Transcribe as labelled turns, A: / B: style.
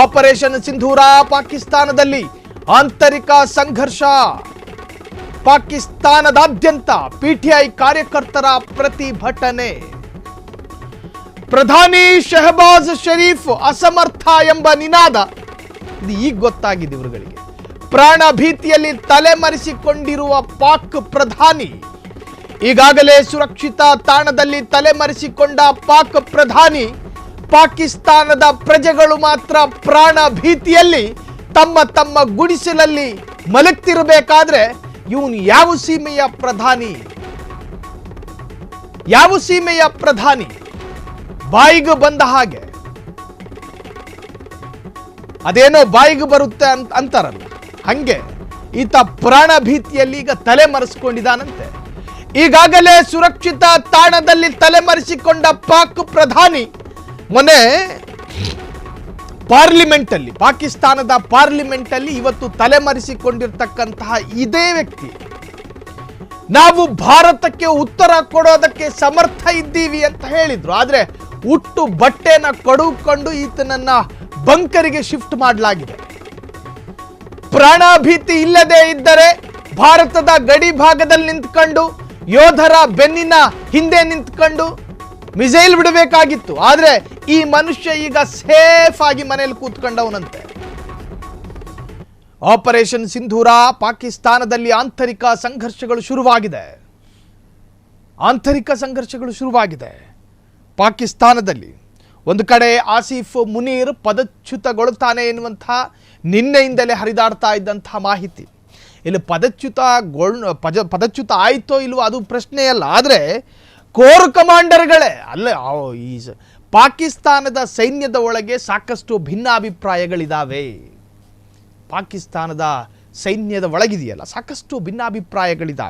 A: Operation ಸಿಂಧೂರ ಪಾಕಿಸ್ತಾನದಲ್ಲಿ ಆಂತರಿಕ ಸಂಘರ್ಷ. ಪಾಕಿಸ್ತಾನದಾದ್ಯಂತ ಪಿಟಿಐ ಕಾರ್ಯಕರ್ತರ ಪ್ರತಿಭಟನೆ. ಪ್ರಧಾನಿ ಶಹಬಾಜ್ ಶರೀಫ್ ಅಸಮರ್ಥ ಎಂಬ ನಿನಾದ. ಇದು ಈಗ ಗೊತ್ತಾಗಿದೆ ಇವರುಗಳಿಗೆ. ಪ್ರಾಣ ಭೀತಿಯಲ್ಲಿ ತಲೆಮರೆಸಿಕೊಂಡಿರುವ ಪಾಕ್ ಪ್ರಧಾನಿ. ಈಗಾಗಲೇ ಸುರಕ್ಷಿತ ತಾಣದಲ್ಲಿ ತಲೆಮರೆಸಿಕೊಂಡ ಪಾಕ್ ಪ್ರಧಾನಿ ಪಾಕಿಸ್ತಾನದ ಪ್ರಜೆಗಳು ಮಾತ್ರ ಪ್ರಾಣ ಭೀತಿಯಲ್ಲಿ ತಮ್ಮ ತಮ್ಮ ಗುಡಿಸಲಲ್ಲಿ ಮಲಗ್ತಿರಬೇಕಾದ್ರೆ ಇವನು ಯಾವ ಸೀಮೆಯ ಪ್ರಧಾನಿ? ಯಾವ ಸೀಮೆಯ ಪ್ರಧಾನಿ? ಬಾಯಿಗೆ ಬಂದ ಹಾಗೆ ಅದೇನೋ ಬಾಯಿಗೆ ಬರುತ್ತೆ ಅಂತಾರಲ್ಲ, ಹಂಗೆ ಈತ ಪ್ರಾಣ ಭೀತಿಯಲ್ಲಿ ಈಗ ತಲೆಮರೆಸಿಕೊಂಡಿದ್ದಾನಂತೆ. ಈಗಾಗಲೇ ಸುರಕ್ಷಿತ ತಾಣದಲ್ಲಿ ತಲೆಮರೆಸಿಕೊಂಡ ಪಾಕ್ ಪ್ರಧಾನಿ ಮೊನ್ನೆ ಪಾರ್ಲಿಮೆಂಟಲ್ಲಿ, ಪಾಕಿಸ್ತಾನದ ಪಾರ್ಲಿಮೆಂಟಲ್ಲಿ ಇವತ್ತು ತಲೆಮರೆಸಿಕೊಂಡಿರ್ತಕ್ಕಂತಹ ಇದೇ ವ್ಯಕ್ತಿ ನಾವು ಭಾರತಕ್ಕೆ ಉತ್ತರ ಕೊಡೋದಕ್ಕೆ ಸಮರ್ಥ ಇದ್ದೀವಿ ಅಂತ ಹೇಳಿದ್ರು. ಆದರೆ ಉಟ್ಟು ಬಟ್ಟೆನ ಕೊಡುಕೊಂಡು ಈತನನ್ನ ಬಂಕರಿಗೆ ಶಿಫ್ಟ್ ಮಾಡಲಾಗಿದೆ. ಪ್ರಾಣಭೀತಿ ಇಲ್ಲದೆ ಇದ್ದರೆ ಭಾರತದ ಗಡಿ ಭಾಗದಲ್ಲಿ ನಿಂತ್ಕೊಂಡು ಯೋಧರ ಬೆನ್ನಿನ ಹಿಂದೆ ನಿಂತ್ಕೊಂಡು ಮಿಸೈಲ್ ಬಿಡಬೇಕಾಗಿತ್ತು. ಆದರೆ ಈ ಮನುಷ್ಯ ಈಗ ಸೇಫ್ ಆಗಿ ಮನೆಯಲ್ಲಿ ಕೂತ್ಕೊಂಡವನಂತೆ. ಆಪರೇಷನ್ ಸಿಂಧೂರ ಪಾಕಿಸ್ತಾನದಲ್ಲಿ ಆಂತರಿಕ ಸಂಘರ್ಷಗಳು ಶುರುವಾಗಿದೆ. ಆಂತರಿಕ ಸಂಘರ್ಷಗಳು ಶುರುವಾಗಿದೆ ಪಾಕಿಸ್ತಾನದಲ್ಲಿ. ಒಂದು ಕಡೆ ಆಸಿಫ್ ಮುನೀರ್ ಪದಚ್ಯುತಗೊಳ್ತಾನೆ ಎನ್ನುವಂಥ ನಿನ್ನೆಯಿಂದಲೇ ಹರಿದಾಡ್ತಾ ಇದ್ದಂತಹ ಮಾಹಿತಿ. ಇಲ್ಲಿ ಪದಚ್ಯುತ ಆಯಿತೋ ಇಲ್ವೋ ಅದು ಪ್ರಶ್ನೆಯಲ್ಲ. ಆದರೆ ಕೋರ್ ಕಮಾಂಡರ್ಗಳೇ ಅಲ್ಲೇ ಈ ಪಾಕಿಸ್ತಾನದ ಸೈನ್ಯದ ಒಳಗೆ ಸಾಕಷ್ಟು ಭಿನ್ನಾಭಿಪ್ರಾಯಗಳಿದ್ದಾವೆ. ಪಾಕಿಸ್ತಾನದ ಸೈನ್ಯದ ಒಳಗಿದೆಯಲ್ಲ ಸಾಕಷ್ಟು ಭಿನ್ನಾಭಿಪ್ರಾಯಗಳಿದ್ದಾವೆ.